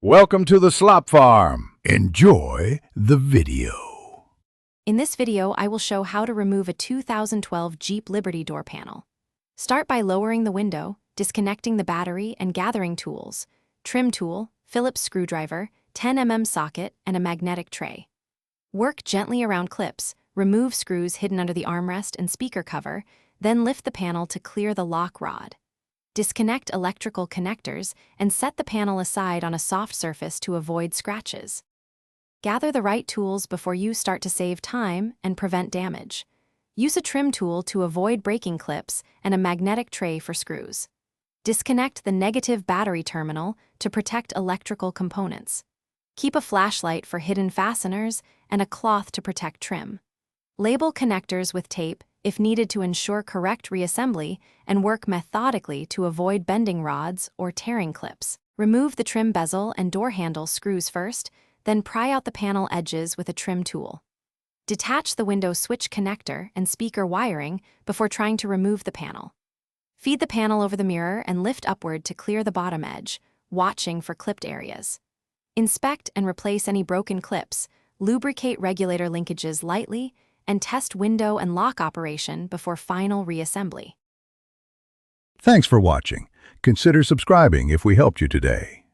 Welcome to the Slop Farm. Enjoy the video. In this video, I will show how to remove a 2012 Jeep Liberty door panel. Start by lowering the window, disconnecting the battery and gathering tools, trim tool, Phillips screwdriver, 10mm socket, and a magnetic tray. Work gently around clips, remove screws hidden under the armrest and speaker cover, then lift the panel to clear the lock rod. Disconnect electrical connectors and set the panel aside on a soft surface to avoid scratches. Gather the right tools before you start to save time and prevent damage. Use a trim tool to avoid breaking clips and a magnetic tray for screws. Disconnect the negative battery terminal to protect electrical components. Keep a flashlight for hidden fasteners and a cloth to protect trim. Label connectors with tape if needed to ensure correct reassembly, and work methodically to avoid bending rods or tearing clips. Remove the trim bezel and door handle screws first, then pry out the panel edges with a trim tool. Detach the window switch connector and speaker wiring before trying to remove the panel. Feed the panel over the mirror and lift upward to clear the bottom edge, watching for clipped areas. Inspect and replace any broken clips, lubricate regulator linkages lightly, and test window and lock operation before final reassembly. Thanks for watching. Consider subscribing if we helped you today.